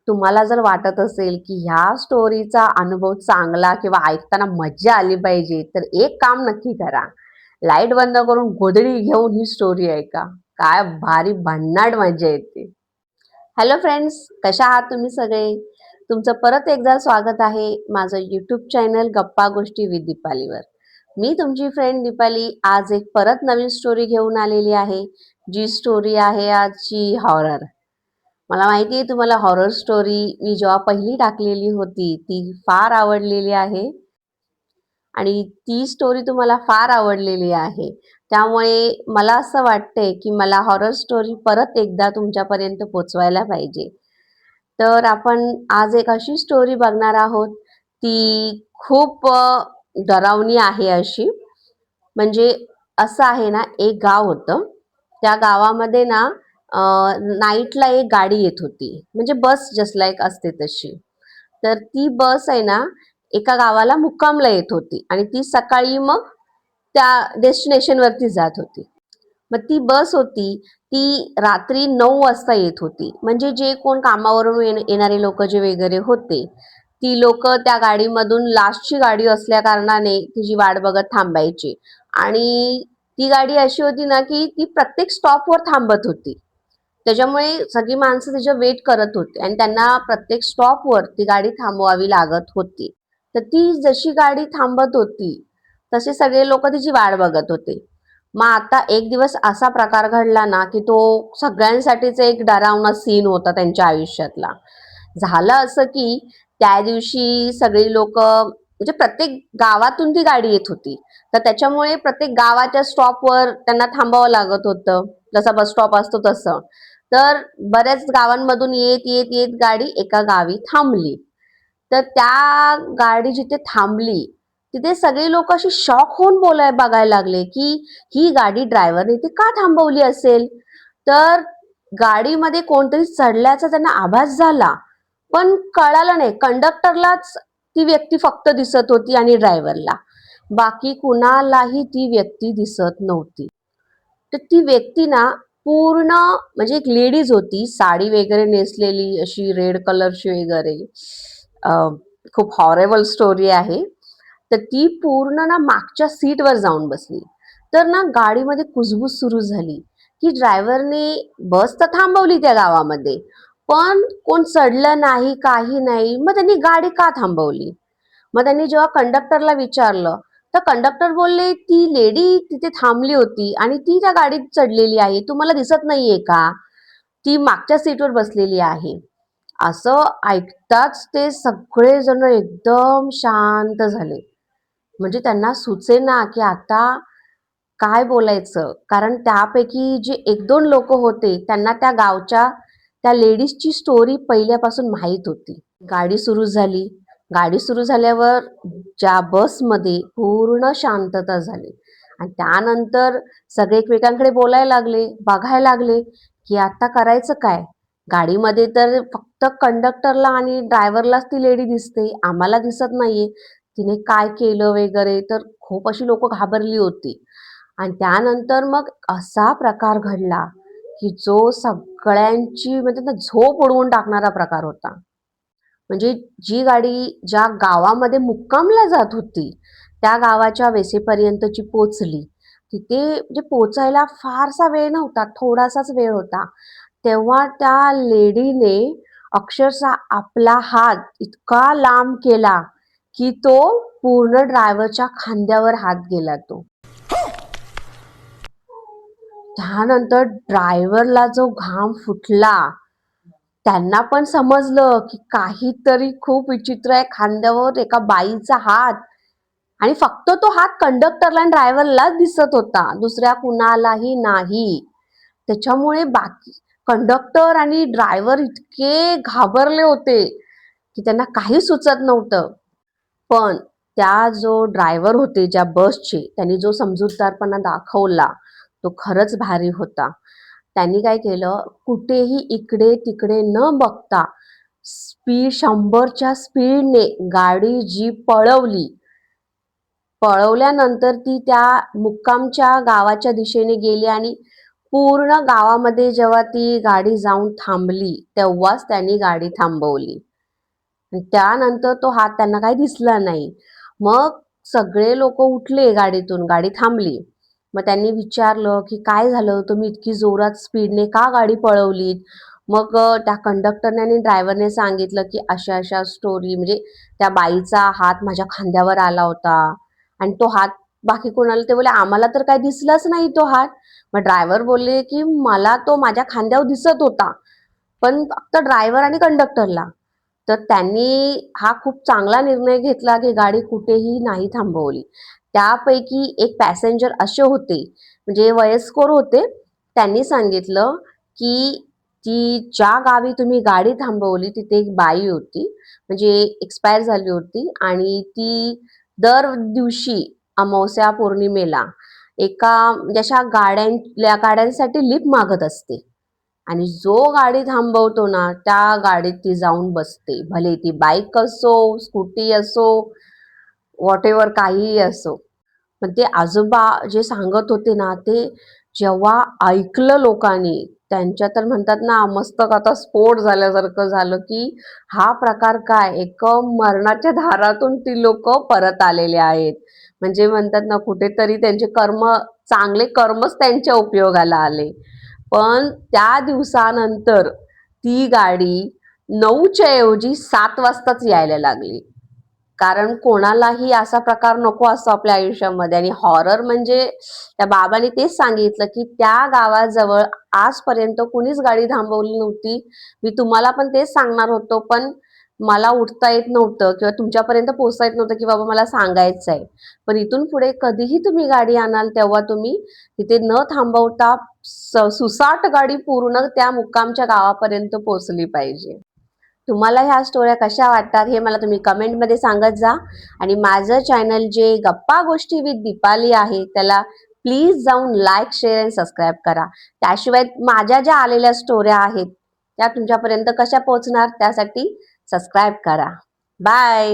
तुम्हाला जर वाटत असेल की ह्या स्टोरीचा अनुभव चांगला किंवा ऐकताना मज्जा आली पाहिजे, तर एक काम नक्की करा. लाईट बंद करून गोधडी घेऊन ही स्टोरी ऐका. काय भारी भन्नाट मज्जा येते. हॅलो फ्रेंड्स, कशा आहात तुम्ही सगळे? तुमचं परत एकदा स्वागत आहे माझं यूट्यूब चॅनल गप्पा गोष्टी विथ दीपालीवर. मी तुमची फ्रेंड दीपाली आज एक परत नवीन स्टोरी घेऊन आलेली आहे. जी स्टोरी आहे आजची हॉरर. मला माहिती आहे तुम्हाला हॉरर स्टोरी मी जेव्हा पहिली टाकलेली होती ती फार आवडलेली आहे आणि ती स्टोरी तुम्हाला फार आवडलेली आहे. त्यामुळे मला असं वाटतंय की मला हॉरर स्टोरी परत एकदा तुमच्यापर्यंत पोचवायला पाहिजे. तर आपण आज एक अशी स्टोरी बघणार आहोत. ती खूप डरावनी आहे अशी. म्हणजे असं आहे ना, एक गाव होतं. त्या गावामध्ये ना नाईटला एक गाडी येत होती. म्हणजे बस जस्ट लाईक असते तशी. तर ती बस आहे ना, एका गावाला मुक्कामला येत होती आणि ती सकाळी मग त्या डेस्टिनेशनवरती जात होती. मग ती बस होती, ती रात्री 9 वाजता येत होती. म्हणजे जे कोण कामावरून येणारे लोक जे वगैरे होते, ती लोक त्या गाडीमधून लास्टची गाडी असल्या कारणाने तिची वाट बघत थांबायची. आणि ती गाडी अशी होती ना, की ती प्रत्येक स्टॉपवर थांबत होती. त्याच्यामुळे सगळी माणसं तिच्या वेट करत होती आणि त्यांना प्रत्येक स्टॉपवर ती गाडी थांबवावी लागत होती. तर ती जशी गाडी थांबत होती, तसे सगळे लोक तिची वाट बघत होते. मग आता एक दिवस असा प्रकार घडला ना, की तो सगळ्यांसाठीच एक डरावना सीन होता त्यांच्या आयुष्यातला. झालं असं की त्या दिवशी सगळी लोक म्हणजे प्रत्येक गावातून ती गाडी येत होती. तर त्याच्यामुळे प्रत्येक गावाच्या स्टॉपवर त्यांना थांबावं लागत होतं. जसा बस स्टॉप असतो तसं. तर बऱ्याच गावांमधून येत येत येत गाडी एका गावी थांबली. तर त्या गाडी जिथे थांबली तिथे सगळे लोक अशी शॉक होऊन बघायला लागले की ही गाडी ड्रायव्हरने इथे का थांबवली असेल. तर गाडीमध्ये कोणतरी चढल्याचा त्यांना आभास झाला, पण कळालं नाही. कंडक्टरलाच ती व्यक्ती फक्त दिसत होती आणि ड्रायव्हरला बाकी कुणालाही ती व्यक्ती दिसत नव्हती. तर ती व्यक्ती ना पूर्ण म्हणजे एक लेडीज होती, साडी वगैरे नेसलेली अशी रेड कलरची वगैरे. खूप हॉरेबल स्टोरी आहे. तर ती पूर्ण ना मागच्या सीटवर जाऊन बसली. तर ना गाडीमध्ये कुजबूज सुरू झाली की ड्रायव्हरने बस तर थांबवली त्या गावामध्ये, पण कोण चढलं नाही, काही नाही. मग त्यांनी गाडी का थांबवली? मग त्यांनी जेव्हा कंडक्टरला विचारलं, तर कंडक्टर बोलले ती लेडी तिथे थांबली होती आणि ती त्या गाडीत चढलेली आहे, तुम्हाला दिसत नाहीये का? ती मागच्या सीटवर बसलेली आहे. असं ऐकताच ते सगळेजण एकदम शांत झाले. म्हणजे त्यांना सुचेना की आता काय बोलायचं. कारण त्यापैकी जे एक दोन लोक होते त्यांना त्या गावच्या त्या लेडीजची स्टोरी पहिल्यापासून माहीत होती. गाडी सुरू झाली. गाडी सुरू झाल्यावर ज्या बसमध्ये पूर्ण शांतता झाली आणि त्यानंतर सगळे एकमेकांकडे बोलायला लागले, बघायला लागले की आता करायचं काय. गाडीमध्ये तर फक्त कंडक्टरला आणि ड्रायव्हरलाच ती लेडी दिसते, आम्हाला दिसत नाहीये. तिने काय केलं वगैरे. तर खूप अशी लोक घाबरली होती. आणि त्यानंतर मग असा प्रकार घडला की जो सगळ्यांची म्हणजे ना झोप उडवून टाकणारा प्रकार होता. म्हणजे जी गाडी ज्या गावामध्ये मुक्कामला जात होती, त्या गावाच्या वेसेपर्यंतची पोचली. तिथे म्हणजे पोचायला फारसा वेळ नव्हता, थोडासाच वेळ होता. तेव्हा त्या लेडीने अक्षरशः आपला हात इतका लांब केला की तो पूर्ण ड्रायव्हरच्या खांद्यावर हात गेला तो. त्यानंतर ड्रायव्हरला जो घाम फुटला, त्यांना पण समजलं की काहीतरी खूप विचित्र आहे. खांद्यावर एका बाईचा हात आणि फक्त तो हात कंडक्टरला आणि ड्रायव्हरलाच दिसत होता, दुसऱ्या कुणालाही नाही. त्याच्यामुळे बाकी कंडक्टर आणि ड्रायव्हर इतके घाबरले होते की त्यांना काही सुचत नव्हतं. पण त्या जो ड्रायव्हर होते ज्या बसचे, त्यांनी जो समजूतदारपणा दाखवला तो खरंच भारी होता. त्यांनी काय केलं, कुठेही इकडे तिकडे न बघता स्पीड 100च्या स्पीडने गाडी जी पळवली. पळवल्यानंतर ती त्या मुक्कामच्या गावाच्या दिशेने गेली आणि पूर्ण गावामध्ये जेव्हा ती गाडी जाऊन थांबली तेव्हाच त्यांनी गाडी थांबवली. आणि त्यानंतर तो हात त्यांना काही दिसला नाही. मग सगळे लोक उठले गाडीतून, गाडी थांबली. मग त्यांनी विचारलं की काय झालं, तुम्ही इतकी जोरात स्पीडने का गाडी पळवलीत? मग त्या कंडक्टरने आणि ड्रायव्हरने सांगितलं की अशा अशा स्टोरी, म्हणजे त्या बाईचा हात माझ्या खांद्यावर आला होता आणि तो हात बाकी कोणाला, ते बोले आम्हाला तर काही दिसलाच नाही तो हात. मग ड्रायव्हर बोलले की मला तो माझ्या खांद्यावर दिसत होता, पण फक्त ड्रायव्हर आणि कंडक्टरला. तर त्यांनी हा खूप चांगला निर्णय घेतला की गाडी कुठेही नाही थांबवली. त्यापैकी एक पॅसेंजर असे होते, म्हणजे वयस्कर होते. त्यांनी सांगितलं की ती ज्या गावी तुम्ही गाडी थांबवली तिथे एक बाई होती, म्हणजे एक्सपायर झाली होती, आणि ती दर दिवशी अमावस्या पौर्णिमेला एका म्हणजे अशा गाड्यांसाठी लिफ्ट मागत असते. आणि जो गाडी थांबवतो ना त्या गाडीत ती जाऊन बसते, भले ती बाईक असो, स्कूटी असो, व्हॉट एव्हर काहीही असो. पण ते आजोबा जे सांगत होते ना, ते जेव्हा ऐकलं लोकांनी, त्यांच्या तर म्हणतात ना मस्तक आता स्फोट झाल्यासारखं झालं की हा प्रकार काय, एक मरणाच्या धारातून ती लोक परत आलेले आहेत. म्हणजे म्हणतात ना कुठेतरी त्यांचे कर्म, चांगले कर्मच त्यांच्या उपयोगाला आले. पण त्या दिवसानंतर ती गाडी 9च्या ऐवजी 7 वाजताच यायला लागली. कारण कोणालाही असा प्रकार नको असतो आपल्या आयुष्यामध्ये. आणि हॉरर म्हणजे त्या बाबांनी तेच सांगितलं की त्या गावाजवळ आजपर्यंत कुणीच गाडी थांबवली नव्हती. मी तुम्हाला पण तेच सांगणार होतो, पण मला उठता येत नव्हतं किंवा तुमच्यापर्यंत पोहोचता येत नव्हतं की बाबा मला सांगायचं आहे. पण इथून पुढे कधीही तुम्ही गाडी आणाल तेव्हा तुम्ही तिथे न थांबवता सुसाट गाडी पूर्ण त्या मुक्कामच्या गावापर्यंत पोहोचली पाहिजे. तुम्हाला ह्या स्टोऱ्या कशा वाटतात हे मला तुम्ही कमेंटमध्ये सांगत जा. आणि माझं चॅनल जे गप्पा गोष्टी विथ दीपाली आहे त्याला प्लीज जाऊन लाईक, शेअर आणि सबस्क्राईब करा. त्याशिवाय माझ्या ज्या आलेल्या स्टोऱ्या आहेत त्या तुमच्यापर्यंत कशा पोहोचणार, त्यासाठी सबस्क्राईब करा. बाय.